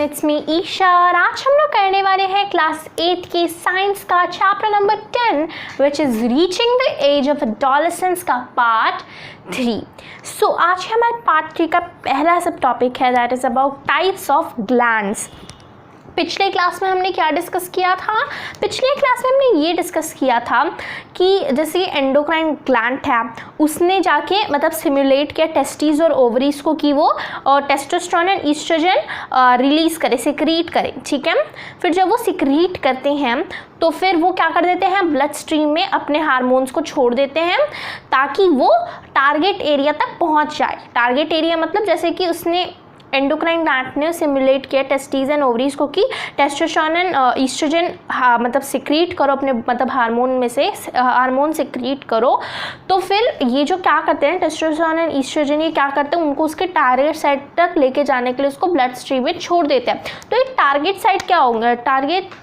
It's me Isha और आज हम लोग करने वाले हैं क्लास 8 की साइंस का chapter number 10 which is reaching the age of adolescence का पार्ट 3। सो आज हमारे पार्ट 3 का पहला सब टॉपिक है that is about types of glands. पिछले क्लास में हमने क्या डिस्कस किया था? पिछले क्लास में हमने ये डिस्कस किया था कि जैसे एंडोक्राइन ग्लैंड है उसने जाके मतलब सिमुलेट किया टेस्टिस और ओवरीज को कि वो टेस्टोस्टेरोन एंड ईस्ट्रोजन रिलीज़ करे, सिक्रीट करे, ठीक है। फिर जब वो सिक्रीट करते हैं तो फिर वो क्या कर देते हैं, ब्लड स्ट्रीम में अपने हार्मोन्स को छोड़ देते हैं ताकि वो टारगेट एरिया तक पहुंच जाए। टारगेट एरिया मतलब जैसे कि उसने एंडोक्राइन ग्लैंड ने सिमुलेट किया टेस्टिस एंड ओवरीज को कि टेस्टोस्टेरोन एंड ईस्ट्रोजन मतलब सिक्रीट करो अपने मतलब हार्मोन में से हार्मोन सिक्रीट करो। तो फिर ये जो क्या करते हैं टेस्टोस्टेरोन एंड ईस्ट्रोजन ये क्या करते हैं, उनको उसके टारगेट साइट तक लेके जाने के लिए उसको ब्लड स्ट्रीम में छोड़ देते हैं। तो एक टारगेट साइट क्या होंगे, टारगेट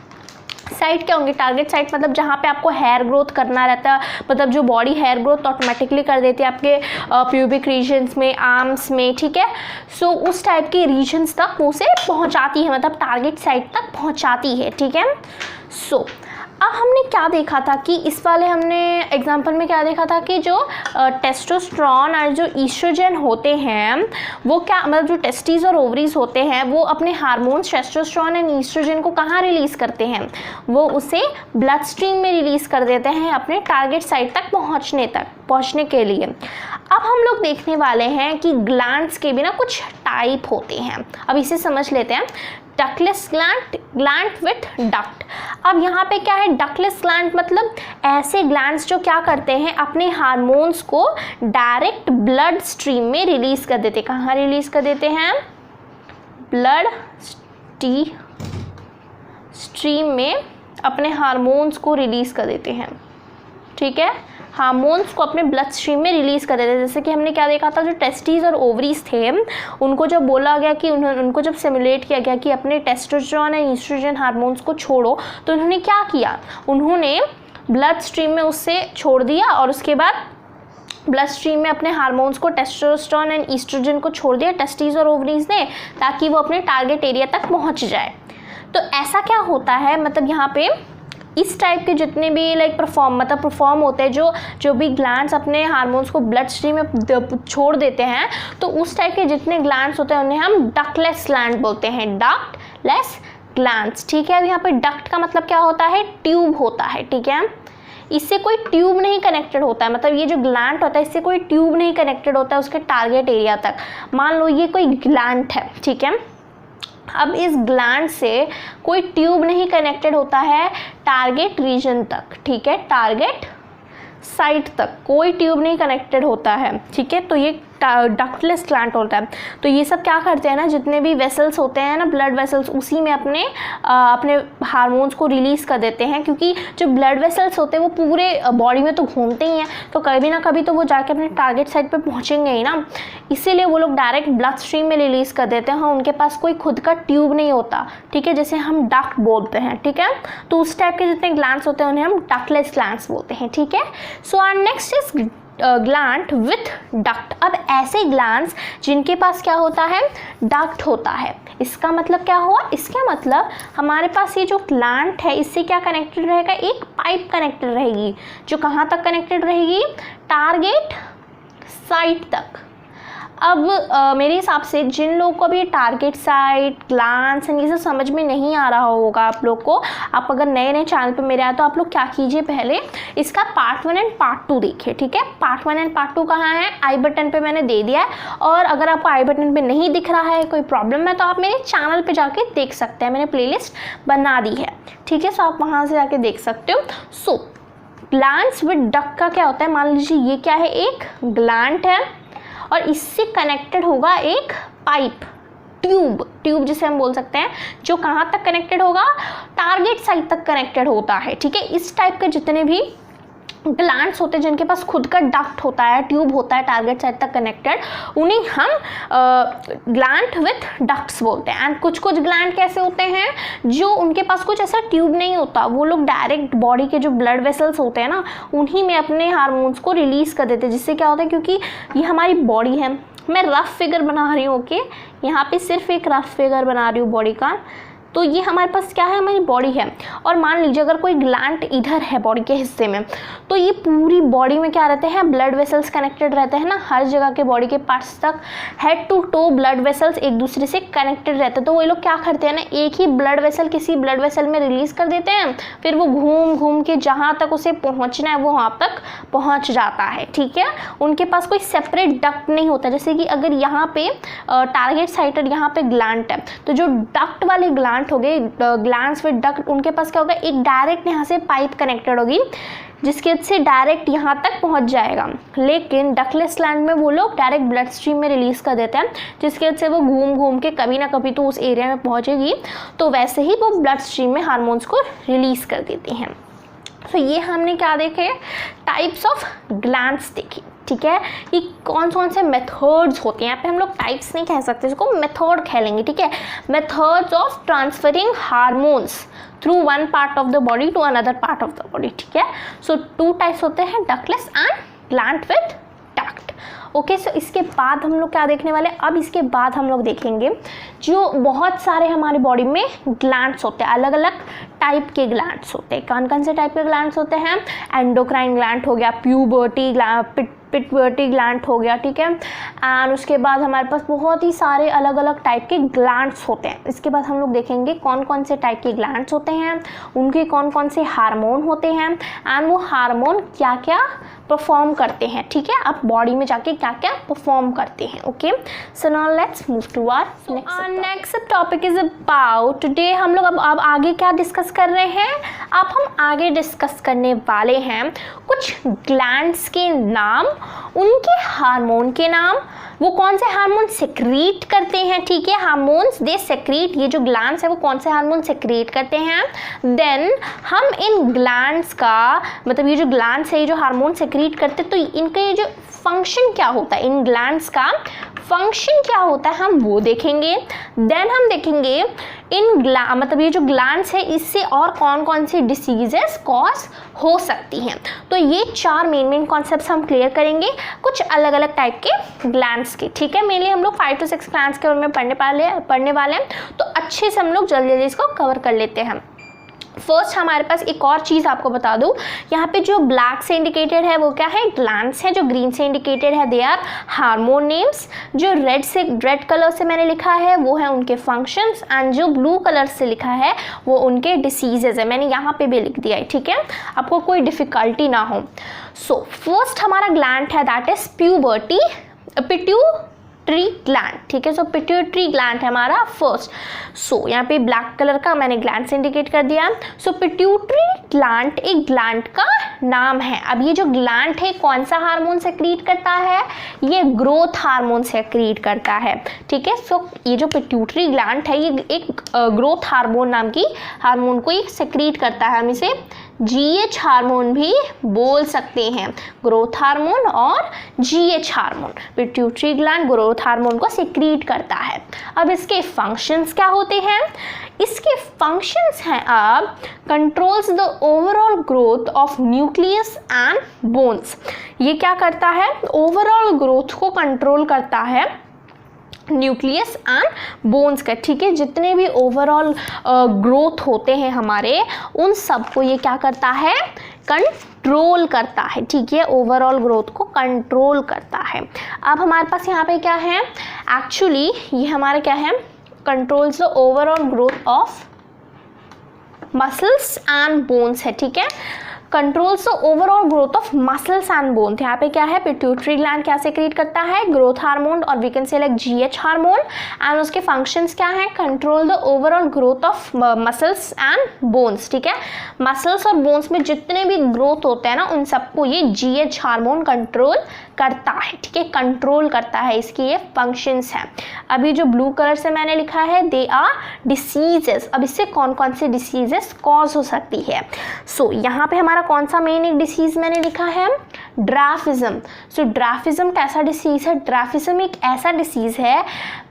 साइट मतलब जहाँ पे आपको हेयर ग्रोथ करना रहता है, मतलब जो बॉडी हेयर ग्रोथ ऑटोमेटिकली कर देती है आपके प्यूबिक रीजन्स में, आर्म्स में, ठीक है। सो उस टाइप के रीजन्स तक वो उसे पहुँचाती है, मतलब टारगेट साइट तक पहुँचाती है, ठीक है। सो अब हमने क्या देखा था कि इस वाले हमने एग्जाम्पल में क्या देखा था कि जो टेस्टोस्टेरोन और जो ईस्ट्रोजन होते हैं वो क्या मतलब जो टेस्टिस और ओवरीज होते हैं वो अपने हार्मोन्स टेस्टोस्टेरोन एंड ईस्ट्रोजन को कहाँ रिलीज़ करते हैं, वो उसे ब्लड स्ट्रीम में रिलीज़ कर देते हैं अपने टारगेट साइट तक पहुँचने के लिए। अब हम लोग देखने वाले हैं कि ग्लैंड्स के भी ना कुछ टाइप होते हैं। अब इसे समझ लेते हैं। Ductless gland with duct. अब यहाँ पे क्या है, डक्टलेस ग्लैंड मतलब ऐसे ग्लैंड्स जो क्या करते हैं अपने हार्मोन्स को डायरेक्ट ब्लड स्ट्रीम में रिलीज़ कर देते हैं। कहाँ रिलीज़ कर देते हैं? ब्लड स्ट्रीम में अपने हार्मोन्स को रिलीज़ कर देते हैं, ठीक है। हार्मोन्स को अपने ब्लड स्ट्रीम में रिलीज़ कर देते हैं। जैसे कि हमने क्या देखा था, जो टेस्टिस और ओवरीज थे उनको जब बोला गया कि उनको जब सिमुलेट किया गया कि अपने टेस्टोस्टेरोन और ईस्ट्रोजन हार्मोन्स को छोड़ो, तो उन्होंने क्या किया, उन्होंने ब्लड स्ट्रीम में उससे छोड़ दिया और उसके बाद ब्लड स्ट्रीम में अपने हार्मोन्स को टेस्टोस्टेरोन एंड ईस्ट्रोजन को छोड़ दिया टेस्टिस और ओवरीज ने, ताकि वो अपने टारगेट एरिया तक पहुँच जाए। तो ऐसा क्या होता है, मतलब यहाँ पे इस टाइप के जितने भी परफॉर्म होते हैं, जो भी ग्लैंड्स अपने हार्मोन्स को ब्लड स्ट्रीम में छोड़ देते हैं, तो उस टाइप के जितने ग्लैंड्स होते हैं उन्हें हम डक्टलेस ग्लैंड बोलते हैं, डक्टलेस ग्लैंड्स, ठीक है। अब यहाँ पे डक्ट का मतलब क्या होता है, ट्यूब होता है, ठीक है। इससे कोई ट्यूब नहीं कनेक्टेड होता है, मतलब ये जो ग्लैंड होता है इससे कोई ट्यूब नहीं कनेक्टेड होता है उसके टारगेट एरिया तक। मान लो ये कोई ग्लैंड है, ठीक है। अब इस ग्लैंड से कोई ट्यूब नहीं कनेक्टेड होता है टारगेट रीजन तक, ठीक है, टारगेट साइट तक कोई ट्यूब नहीं कनेक्टेड होता है, ठीक है। तो ये डक्टलेस ग्लैंड होता है। तो ये सब क्या करते हैं ना, जितने भी वेसल्स होते हैं ना, ब्लड वेसल्स, उसी में अपने हार्मोन्स को रिलीज़ कर देते हैं, क्योंकि जो ब्लड वेसल्स होते हैं वो पूरे बॉडी में तो घूमते ही हैं, तो कभी ना कभी तो वो जाके अपने टारगेट साइट पे पहुंचेंगे ही ना, इसीलिए वो लोग डायरेक्ट ब्लड स्ट्रीम में रिलीज़ कर देते हैं। हाँ, उनके पास कोई खुद का ट्यूब नहीं होता, ठीक है, जैसे हम डक्ट बोलते हैं, ठीक है। तो उस टाइप के जितने ग्लैंड्स होते हैं उन्हें हम डक्टलेस ग्लैंड्स बोलते हैं, ठीक है। So our next is gland with duct. अब ऐसे ग्लैंड्स जिनके पास क्या होता है, डक्ट होता है। इसका मतलब क्या हुआ, इसका मतलब हमारे पास ये जो ग्लैंड है इससे क्या कनेक्टेड रहेगा, एक पाइप कनेक्टेड रहेगी, जो कहाँ तक कनेक्टेड रहेगी, टारगेट साइट तक। अब मेरे हिसाब से जिन लोगों को भी टारगेट साइट, ग्लैंड्स एंड ये सब समझ में नहीं आ रहा होगा आप लोग को, आप अगर नए चैनल पे मेरे आए तो आप लोग क्या कीजिए, पहले इसका पार्ट 1 एंड पार्ट 2 देखिए, ठीक है। पार्ट 1 एंड पार्ट 2 कहाँ है, आई बटन पे मैंने दे दिया है, और अगर आपको आई बटन पे नहीं दिख रहा है, कोई प्रॉब्लम है, तो आप मेरे चैनल पे जाके देख सकते हैं, मैंने प्लेलिस्ट बना दी है, ठीक है। सो आप वहाँ से जाके देख सकते हो। सो ग्लैंड्स विद डक्ट का क्या होता है, मान लीजिए ये क्या है, एक ग्लैंड है और इससे कनेक्टेड होगा एक पाइप, ट्यूब जिसे हम बोल सकते हैं, जो कहाँ तक कनेक्टेड होगा, टारगेट साइट तक कनेक्टेड होता है, ठीक है। इस टाइप के जितने भी ग्लैंड्स होते हैं जिनके पास खुद का डक्ट होता है, ट्यूब होता है टारगेट साइट तक कनेक्टेड, उन्हें हम ग्लैंड विथ डक्ट्स बोलते हैं। एंड कुछ ग्लैंड कैसे होते हैं जो उनके पास कुछ ऐसा ट्यूब नहीं होता, वो लोग डायरेक्ट बॉडी के जो ब्लड वेसल्स होते हैं ना उन्हीं में अपने हार्मोन्स को रिलीज़ कर देते हैं। जिससे क्या होता है, क्योंकि ये हमारी बॉडी है, मैं रफ फिगर बना रही हूँ, ओके, यहाँ पे सिर्फ एक रफ फिगर बना रही हूँ बॉडी का। तो ये हमारे पास क्या है, हमारी बॉडी है। और मान लीजिए अगर कोई ग्लैंड इधर है बॉडी के हिस्से में, तो ये पूरी बॉडी में क्या रहते हैं, ब्लड वेसल्स कनेक्टेड रहते हैं ना, हर जगह के बॉडी के पार्ट्स तक head to toe blood vessels एक दूसरे से कनेक्टेड रहते हैं। तो वो लोग क्या करते हैं ना, एक ही ब्लड वेसल किसी ब्लड वेसल में रिलीज कर देते हैं, फिर वो घूम घूम के जहाँ तक उसे पहुँचना है वो वहाँ तक पहुँच जाता है। ठीक है, उनके पास कोई सेपरेट डक्ट नहीं होता। जैसे कि अगर यहाँ पे टारगेट साइटेड यहाँ पे ग्लैंड है, तो जो डक्ट वाले ग्लैंड हो गए, ग्लैंड्स विद डक्ट, उनके पास क्या होगा, एक डायरेक्ट यहाँ से पाइप कनेक्टेड होगी जिसके से डायरेक्ट यहाँ तक पहुँच जाएगा। लेकिन डक्टलेस ग्लैंड में वो लोग डायरेक्ट ब्लड स्ट्रीम में रिलीज कर देते हैं, जिसके से वो घूम घूम के कभी ना कभी तो उस एरिया में पहुँचेगी, तो वैसे ही वो ब्लड स्ट्रीम में हार्मोन्स को रिलीज कर देती हैं। तो ये हमने क्या देखे, टाइप्स ऑफ ग्लैंड्स देखी। ठीक है, ये कौन कौन से मेथड्स होते हैं, यहाँ पे हम लोग टाइप्स नहीं कह सकते, इसको मेथड कह लेंगे। ठीक है, methods of transferring hormones through one part of the body to another part of the body. ठीक है, सो 2 टाइप्स होते हैं, ductless and gland with duct. Okay, so इसके बाद हम लोग क्या देखने वाले, अब इसके बाद हम लोग देखेंगे जो बहुत सारे हमारी बॉडी में ग्लैंड्स होते हैं, अलग अलग टाइप के ग्लैंड्स होते हैं। कौन कौन से टाइप के ग्लैंड्स होते हैं, एंडोक्राइन ग्लैंड हो गया, पिट्यूटरी ग्लैंड हो गया। ठीक है, एंड उसके बाद हमारे पास बहुत ही सारे अलग अलग टाइप के ग्लैंड्स होते हैं। इसके बाद हम लोग देखेंगे कौन कौन से टाइप के ग्लैंड्स होते हैं, उनके कौन कौन से हार्मोन होते हैं, एंड वो हार्मोन क्या क्या परफॉर्म करते हैं। ठीक है, आप बॉडी में जाके क्या क्या परफॉर्म करते हैं। Okay, so now let's move to our next topic is about today. हम लोग अब आगे क्या डिस्कस कर रहे हैं, अब हम आगे डिस्कस करने वाले हैं कुछ ग्लैंड्स के नाम, उनके हार्मोन के नाम, वो कौन से हार्मोन सेक्रीट करते हैं। ठीक है, हार्मोन्स दे सेक्रीट, ये जो ग्लैंड्स है वो कौन से हार्मोन सेक्रीट करते हैं। देन हम इन ग्लैंड्स का मतलब ये जो ग्लैंड्स है, ये जो हार्मोन सेक्रीट करते, तो इनका ये जो फंक्शन क्या होता है, इन ग्लैंड्स का फंक्शन क्या होता है, हम वो देखेंगे। देन हम देखेंगे मतलब ये जो ग्लैंड्स है इससे और कौन कौन सी डिसीजेस कॉज हो सकती हैं। तो ये 4 मेन कॉन्सेप्ट्स हम क्लियर करेंगे कुछ अलग अलग टाइप के ग्लैंड्स के। ठीक है, मेनली हम लोग 5 to 6 ग्लैंड्स के बारे में पढ़ने वाले हैं, तो अच्छे से हम लोग जल्दी जल्दी इसको कवर कर लेते हैं। फर्स्ट हमारे पास एक और चीज़ आपको बता दूं, यहाँ पे जो ब्लैक से इंडिकेटेड है वो क्या है, ग्लैंड्स है। जो ग्रीन से इंडिकेटेड है दे आर हार्मोन नेम्स। जो रेड कलर से मैंने लिखा है वो है उनके फंक्शंस, एंड जो ब्लू कलर से लिखा है वो उनके डिसीजेज है। मैंने यहाँ पे भी लिख दिया है। ठीक है, आपको कोई डिफिकल्टी ना हो। सो फर्स्ट हमारा ग्लैंड है दैट इज पिट्यूटरी ग्लैंड। ठीक है, सो पिट्यूटरी ग्लैंड है हमारा फर्स्ट। सो यहाँ पे ब्लैक कलर का मैंने ग्लैंड से इंडिकेट कर दिया। सो पिट्यूटरी ग्लैंड एक ग्लैंड का नाम है। अब ये जो ग्लैंड है कौन सा हार्मोन सेक्रीट करता है, ये ग्रोथ हार्मोन सेक्रीट करता है। ठीक है, सो ये जो पिट्यूटरी ग्लैंड है ये एक ग्रोथ हार्मोन नाम की हार्मोन को ये सेक्रीट करता है। हम इसे GH हार्मोन भी बोल सकते हैं, ग्रोथ हार्मोन और GH hormone. Pituitary gland growth hormone को सेक्रीट करता है। अब इसके फंक्शंस क्या होते हैं, इसके फंक्शंस हैं अब controls the overall growth of nucleus and bones. ये क्या करता है, ओवरऑल ग्रोथ को कंट्रोल करता है न्यूक्लियस एंड बोन्स का। ठीक है, जितने भी ओवरऑल ग्रोथ होते हैं हमारे, उन सबको ये क्या करता है, कंट्रोल करता है। ठीक है, ओवरऑल ग्रोथ को कंट्रोल करता है। अब हमारे पास यहाँ पे क्या है, एक्चुअली ये हमारे क्या है, controls the overall growth of muscles and bones है। ठीक है, controls the overall growth of muscles and bones. यहाँ पे क्या है, पिट्यूटरी ग्लैंड क्या सेक्रेट करता है, ग्रोथ हार्मोन, और we can say like GH hormone, and उसके फंक्शंस क्या है, control the overall growth of muscles and bones. ठीक है, मसल्स और बोन्स में जितने भी ग्रोथ होते हैं ना उन सबको ये GH हार्मोन कंट्रोल करता है। ठीक है, कंट्रोल करता है, इसकी ये फंक्शंस हैं। अभी जो ब्लू कलर से मैंने लिखा है दे आर डिसीजेस। अब इससे कौन कौन से डिसीजेस कॉज हो सकती है। सो यहाँ पे हमारा कौन सा मेन एक डिसीज मैंने लिखा है, ड्राफिज्म। सो ड्राफिज्म कैसा डिसीज है, ड्राफिज्म एक ऐसा डिसीज है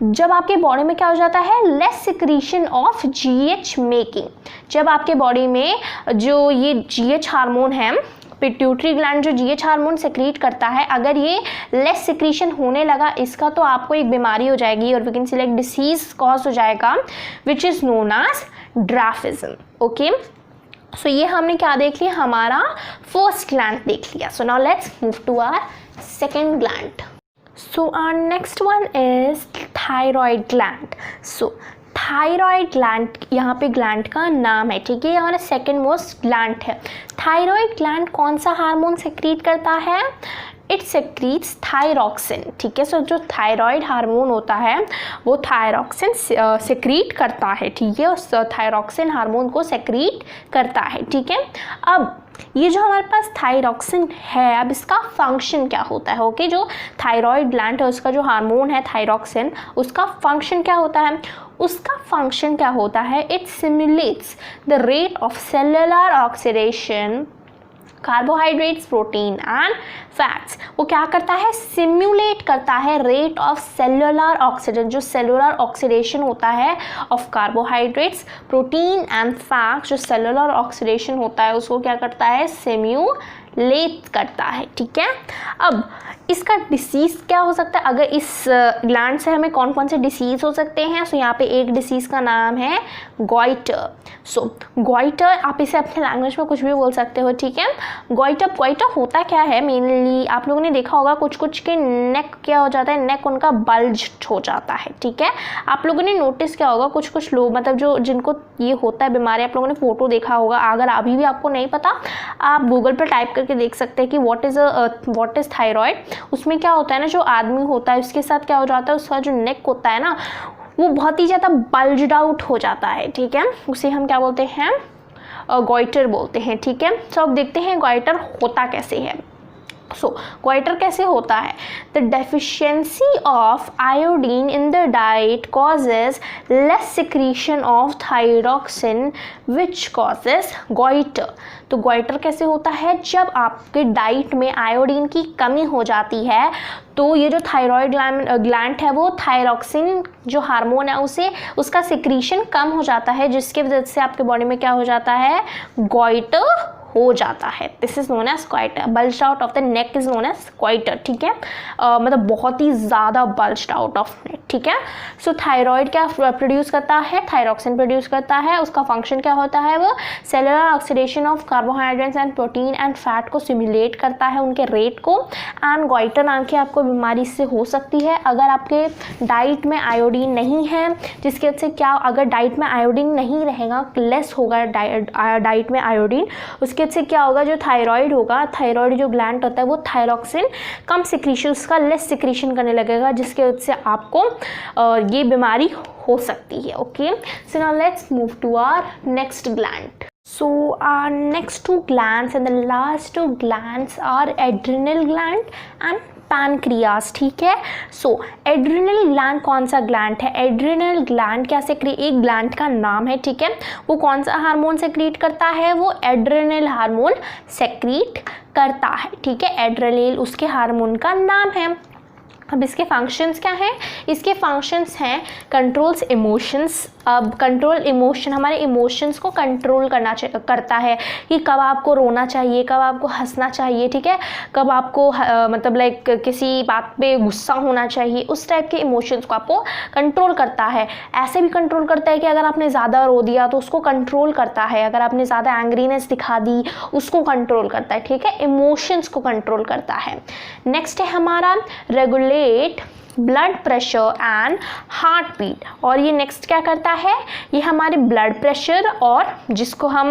जब आपके बॉडी में क्या हो जाता है, less secretion of GH making. जब आपके बॉडी में जो ये GH हार्मोन है पिट्यूटरी ग्लैंड जो जीएच हार्मोन सेक्रीट करता है, अगर ये लेस सिक्रीशन होने लगा इसका, तो आपको एक बीमारी हो जाएगी और we can select disease cause हो जाएगा which is known as dwarfism. Okay, so ये हमने क्या देख लिया, हमारा फर्स्ट ग्लैंड देख लिया। So now let's move to our second gland. So our next one is thyroid gland. So thyroid gland यहाँ पे ग्लैंड का नाम है, ठीक है, हमारा सेकेंड मोस्ट ग्लैंड है। थायराइड ग्लैंड कौन सा हार्मोन सेक्रीट करता है, इट सेक्रीट्स थायरॉक्सिन, ठीक है। सो जो थायराइड हार्मोन होता है वो थायरॉक्सिन सेक्रीट करता है, ठीक है, उस थायरॉक्सिन हार्मोन को सेक्रीट करता है, ठीक है। अब ये जो हमारे पास थायरॉक्सिन है, अब इसका फंक्शन क्या होता है, ओके, जो थायराइड ग्लैंड है उसका जो हार्मोन है थायरॉक्सिन, उसका फंक्शन क्या होता है, उसका फंक्शन क्या होता है, it simulates the rate of cellular oxidation carbohydrates, protein and fats. वो क्या करता है, सिम्युलेट करता है रेट ऑफ सेलुलर ऑक्सीडेशन, जो सेलुलर ऑक्सीडेशन होता है of carbohydrates, protein and fats, जो सेलुलर ऑक्सीडेशन होता है उसको क्या करता है, सिम्युलेट करता है, ठीक है। अब इसका डिसीज़ क्या हो सकता है, अगर इस ग्लैंड से हमें कौन कौन से डिसीज़ हो सकते हैं, सो यहाँ पे एक डिसीज़ का नाम है गॉइटर। सो गॉइटर, आप इसे अपने लैंग्वेज में कुछ भी बोल सकते हो, ठीक है। गॉइटर होता क्या है, मेनली आप लोगों ने देखा होगा कुछ कुछ के नेक क्या हो जाता है, नेक उनका बल्ज हो जाता है, ठीक है। आप लोगों ने नोटिस क्या होगा, कुछ कुछ लोग मतलब जो जिनको ये होता है बीमारी, आप लोगों ने फोटो देखा होगा, अगर अभी भी आपको नहीं पता आप गूगल पर टाइप करके देख सकते हैं कि व्हाट इज़ थायराइड। उसमें क्या होता है ना, जो आदमी होता है उसके साथ क्या हो जाता है, उसका जो नेक होता है ना वो बहुत ही ज़्यादा बल्ज्ड आउट हो जाता है, ठीक है, उसे हम क्या बोलते हैं, गॉइटर बोलते हैं, ठीक है। तो अब देखते हैं गॉइटर होता कैसे है। सो गॉइटर कैसे होता है, the deficiency of iodine in the diet causes less secretion of thyroxine which causes goitre. तो गॉइटर कैसे होता है, जब आपके डाइट में आयोडीन की कमी हो जाती है तो ये जो थायराइड ग्लैंड है वो थायरॉक्सिन जो हार्मोन है उसे उसका सिक्रीशन कम हो जाता है, जिसके वजह से आपके बॉडी में क्या हो जाता है, गॉइटर हो जाता है। This is known as goitre, bulged out of the neck is known as goitre, ठीक है, मतलब बहुत ही ज़्यादा बल्ज्ड आउट ऑफ नेक, ठीक है। सो थायराइड क्या प्रोड्यूस करता है, थायरॉक्सिन प्रोड्यूस करता है, उसका फंक्शन क्या होता है, वो cellular oxidation of carbohydrates and protein and fat को सिमुलेट करता है, उनके रेट को। एंड गॉइटर नाम की आपको बीमारी से हो सकती है अगर आपके डाइट में आयोडीन नहीं है, जिसके वजह से क्या, अगर डाइट में आयोडीन नहीं रहेगा, लेस होगा डाइट में आयोडीन, उसके से क्या होगा, जो थायराइड होगा, थायराइड जो ग्लैंड होता है वो थायरॉक्सिन कम सिक्रीशन, उसका लेस सिक्रीशन करने लगेगा, जिसके वजह से आपको ये बीमारी हो सकती है। Okay, so now let's move to our next gland. So our next two glands and the last two glands are adrenal gland and pancreas, ठीक है। सो एड्रिनल ग्लैंड कौन सा ग्लैंड है, एड्रिनल ग्लैंड क्या सेक्रेट, एक ग्लैंड का नाम है, ठीक है, वो कौन सा हार्मोन सेक्रीट करता है, वो एड्रिनल हार्मोन सेक्रीट करता है, ठीक है, एड्रिनल उसके हार्मोन का नाम है। अब इसके फंक्शंस क्या हैं, इसके फंक्शंस हैं कंट्रोल्स इमोशंस। अब कंट्रोल इमोशन, हमारे इमोशंस को कंट्रोल करता है कि कब आपको रोना चाहिए, कब आपको हंसना चाहिए, ठीक है, कब आपको मतलब लाइक किसी बात पे गुस्सा होना चाहिए, उस टाइप के इमोशंस को आपको कंट्रोल करता है। ऐसे भी कंट्रोल करता है कि अगर आपने ज़्यादा रो दिया तो उसको कंट्रोल करता है, अगर आपने ज़्यादा एंग्रीनेस दिखा दी उसको कंट्रोल करता है, ठीक है, इमोशंस को कंट्रोल करता है। नेक्स्ट है हमारा regulate blood pressure and heart beat, और ये नेक्स्ट क्या करता है, ये हमारे ब्लड प्रेशर और जिसको हम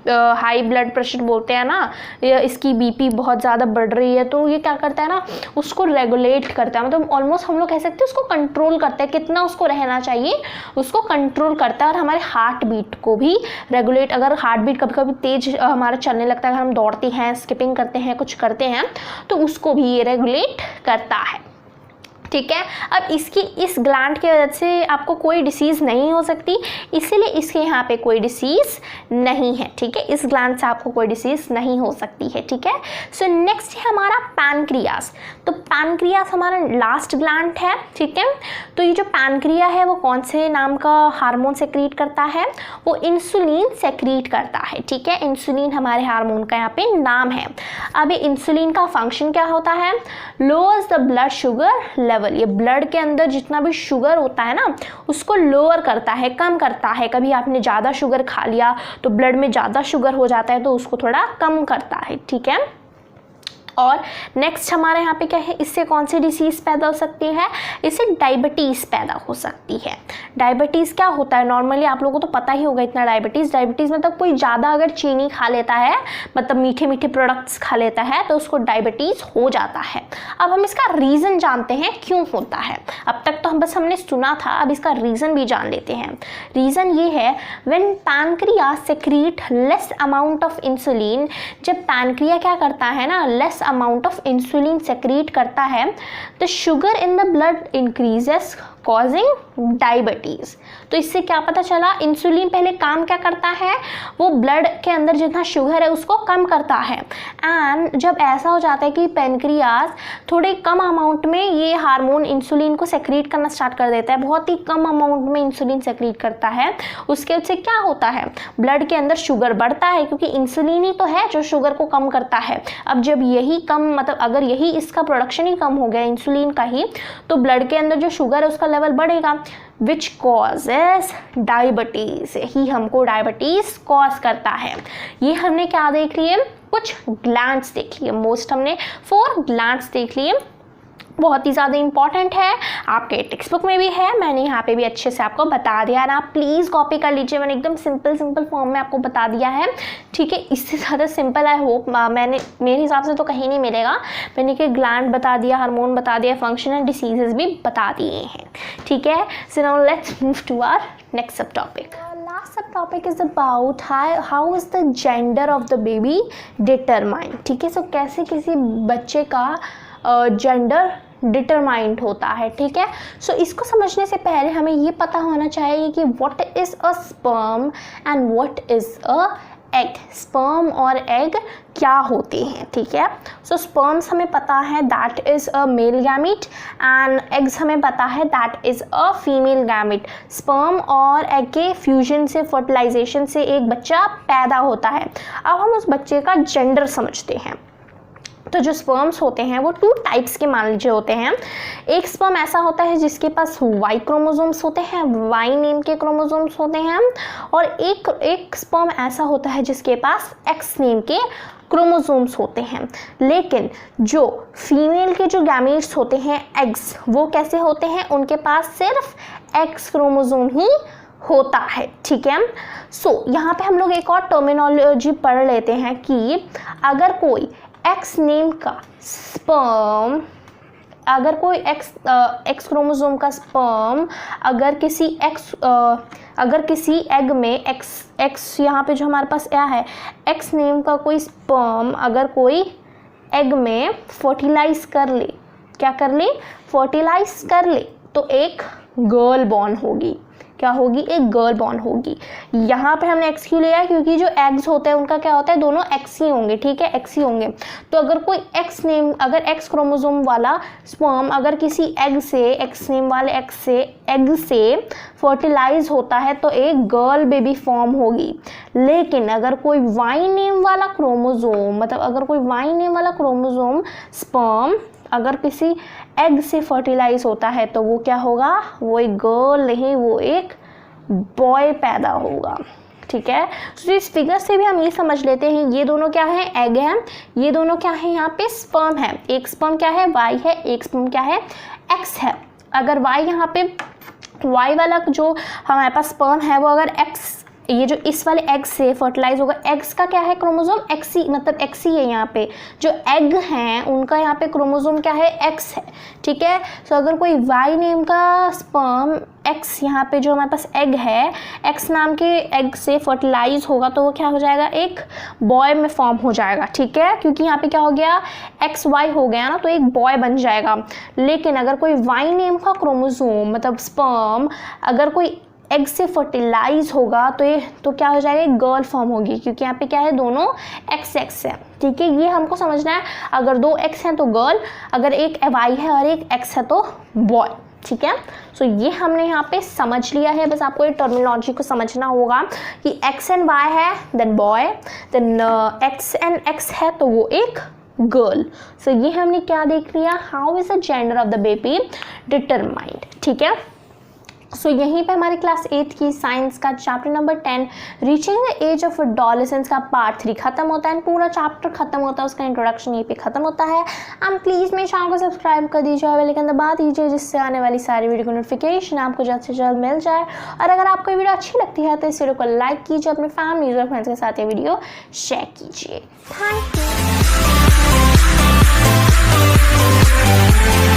हाई ब्लड प्रेशर बोलते हैं ना, इसकी बीपी बहुत ज़्यादा बढ़ रही है तो ये क्या करता है ना, उसको रेगुलेट करता है, मतलब ऑलमोस्ट हम लोग कह सकते हैं उसको कंट्रोल करता है, कितना उसको रहना चाहिए उसको कंट्रोल करता है। और हमारे हार्ट बीट को भी रेगुलेट, अगर हार्ट बीट कभी कभी तेज हमारा चलने लगता है, अगर हम दौड़ते हैं, स्किपिंग करते हैं, कुछ करते हैं, तो उसको भी ये रेगुलेट करता है। ठीक है। अब इसकी इस ग्लैंड की वजह से आपको कोई डिसीज़ नहीं हो सकती, इसीलिए इसके यहाँ पे कोई डिसीज़ नहीं है, ठीक है। इस ग्लैंड से आपको कोई डिसीज़ नहीं हो सकती है, ठीक है। सो नेक्स्ट है हमारा पैनक्रियास। तो पैनक्रियास हमारा लास्ट ग्लैंड है, ठीक है। तो ये जो पैनक्रिया है वो कौन से नाम का हार्मोन सेक्रीट करता है, वो इंसुलिन सेक्रीट करता है, ठीक है। इंसुलिन हमारे हार्मोन का यहाँ पे नाम है। अब ये इंसुलिन का फंक्शन क्या होता है, lowers the blood sugar level. ये ब्लड के अंदर जितना भी शुगर होता है ना उसको लोअर करता है, कम करता है। कभी आपने ज़्यादा शुगर खा लिया तो ब्लड में ज़्यादा शुगर हो जाता है तो उसको थोड़ा कम करता है, ठीक है। और नेक्स्ट हमारे यहाँ पे क्या है, इससे कौन सी डिसीज़ पैदा हो सकती है, इससे डायबिटीज़ पैदा हो सकती है। डायबिटीज़ क्या होता है, नॉर्मली आप लोगों को तो पता ही होगा इतना। डायबिटीज़ मतलब कोई ज़्यादा अगर चीनी खा लेता है, मतलब मीठे मीठे प्रोडक्ट्स खा लेता है तो उसको डायबिटीज़ हो जाता है। अब हम इसका रीज़न जानते हैं क्यों होता है। अब तक तो हमने सुना था, अब इसका रीज़न भी जान लेते हैं। रीज़न ये है, when pancreas secrete less amount of insulin, जब पैनक्रिया क्या करता है ना, less amount of insulin secrete करता है, the sugar in the blood increases causing diabetes. तो इससे क्या पता चला, इंसुलिन पहले काम क्या करता है, वो ब्लड के अंदर जितना शुगर है उसको कम करता है। एंड जब ऐसा हो जाता है कि पैनक्रियास थोड़े कम अमाउंट में ये हार्मोन इंसुलिन को सेक्रीट करना स्टार्ट कर देता है, बहुत ही कम अमाउंट में इंसुलिन सेक्रीट करता है, उसके से क्या होता है, ब्लड के अंदर शुगर बढ़ता है, क्योंकि इंसुलिन ही तो है जो शुगर को कम करता है। अब जब यही कम, मतलब अगर यही इसका प्रोडक्शन ही कम हो गया इंसुलिन का ही, तो ब्लड के अंदर जो शुगर है उसका लेवल बढ़ेगा, विच कॉजेज डायबिटीज़। ही हमको डायबिटीज़ कॉज करता है। ये हमने क्या देख लिए, कुछ ग्लैंड्स देख लिए, मोस्ट हमने 4 ग्लैंड्स देख लिए। बहुत ही ज़्यादा इंपॉर्टेंट है, आपके टेक्स्ट बुक में भी है, मैंने यहाँ पे भी अच्छे से आपको बता दिया है। आप प्लीज़ कॉपी कर लीजिए, मैंने एकदम सिंपल फॉर्म में आपको बता दिया है, ठीक है। इससे ज़्यादा सिंपल आई होप मेरे हिसाब से तो कहीं नहीं मिलेगा। मैंने कि ग्लैंड बता दिया, हार्मोन बता दिया, फंक्शन एंड डिसीजेज भी बता दिए हैं, ठीक है। So now let's move to our next sub topic. Last sub topic is about how is the gender of the baby determined, ठीक है। सो कैसे किसी बच्चे का जेंडर डिटरमाइंड होता है, ठीक है। सो इसको समझने से पहले हमें ये पता होना चाहिए कि what is a sperm and what is a egg. Sperm और एग क्या होते हैं, ठीक है। सो स्पर्म्स हमें पता है that is a male gamete and eggs हमें पता है that is a female gamete. Sperm और एग के फ्यूजन से, फर्टिलाइजेशन से एक बच्चा पैदा होता है। अब हम उस बच्चे का जेंडर समझते हैं। तो जो स्पर्म्स होते हैं वो 2 टाइप्स के मान लीजिए होते हैं। एक स्पर्म ऐसा होता है जिसके पास Y क्रोमोसोम्स होते हैं, Y नेम के क्रोमोसोम्स होते हैं, और एक स्पर्म ऐसा होता है जिसके पास X नेम के क्रोमोसोम्स होते हैं। लेकिन जो फीमेल के जो गैमेट्स होते हैं एग्स, वो कैसे होते हैं, उनके पास सिर्फ X क्रोमोसोम ही होता है, ठीक है। सो यहाँ पे हम लोग एक और टर्मिनोलॉजी पढ़ लेते हैं कि अगर कोई एक्स नेम का स्पर्म, अगर कोई एक्स क्रोमोसोम का स्पर्म अगर किसी एग में एक्स यहाँ पे जो हमारे पास क्या है, एक्स नेम का कोई स्पर्म अगर कोई एग में फर्टिलाइज कर ले, क्या कर ले, फर्टिलाइज कर ले, तो एक गर्ल बॉर्न होगी। क्या होगी, एक गर्ल बॉर्न होगी। यहाँ पे हमने एक्स क्यों लिया, क्योंकि जो एग्स होते हैं उनका क्या होता है, दोनों एक्स ही होंगे, ठीक है, एक्स ही होंगे। तो अगर कोई अगर एक्स क्रोमोसोम वाला स्पर्म अगर किसी एग से, एक्स नेम वाले एग से फर्टिलाइज होता है तो एक गर्ल बेबी फॉर्म होगी। लेकिन अगर कोई वाई नेम वाला क्रोमोसोम, मतलब अगर कोई वाई नेम वाला क्रोमोसोम स्पर्म अगर किसी एग से फर्टिलाइज होता है तो वो क्या होगा, वो एक गर्ल नहीं, वो एक बॉय पैदा होगा, ठीक है। तो इस फिगर से भी हम ये समझ लेते हैं, ये दोनों क्या है, एग है, ये दोनों क्या है, यहाँ पे स्पर्म है। एक स्पर्म क्या है, वाई है, एक स्पर्म क्या है, एक्स है। अगर वाई यहाँ पे वाई वाला जो हमारे पास स्पर्म है वो अगर एक्स ये जो इस वाले एग से फर्टिलाइज होगा, एग्स का क्या है क्रोमोसोम एक्सी, मतलब एक्सी है यहाँ पे, जो एग हैं उनका यहाँ पे क्रोमोसोम क्या है एक्स है, ठीक है। सो अगर कोई वाई नेम का स्पर्म एक्स, यहाँ पे जो हमारे पास एग है एक्स नाम के एग से फर्टिलाइज होगा तो वो क्या हो जाएगा, एक बॉय में फॉर्म हो जाएगा, ठीक है, क्योंकि यहाँ पे क्या हो गया एक्स वाई हो गया ना, तो एक बॉय बन जाएगा। लेकिन अगर कोई वाई नेम का क्रोमोसोम मतलब स्पर्म अगर कोई एग से फर्टिलाइज होगा तो क्या हो जाएगा, एक गर्ल फॉर्म होगी, क्योंकि यहाँ पे क्या है दोनों एक्स एक्स है, ठीक है। ये हमको समझना है, अगर दो एक्स हैं तो गर्ल, अगर एक वाई है और एक एक्स है तो बॉय, ठीक है। सो ये हमने यहाँ पे समझ लिया है, बस आपको ये टर्मिनोलॉजी को समझना होगा कि एक्स एंड वाई है then boy, then X and X है तो वो एक गर्ल। सो ये हमने क्या देख लिया, how is the gender of the baby determined, ठीक है। सो यहीं पे हमारी क्लास 8 की साइंस का chapter number 10 reaching the age of adolescence का पार्ट 3 खत्म होता है, पूरा चैप्टर खत्म होता है, उसका इंट्रोडक्शन यहीं पे खत्म होता है। एंड प्लीज़ मेरे चैनल को सब्सक्राइब कर दीजिए और बेल आइकन दबा दीजिए, जिससे आने वाली सारी वीडियो को नोटिफिकेशन आपको जल्द से जल्द मिल जाए। और अगर आपको ये वीडियो अच्छी लगती है तो इस वीडियो को लाइक कीजिए, अपने फैमिली और फ्रेंड्स के साथ ये वीडियो शेयर कीजिए। Thank you.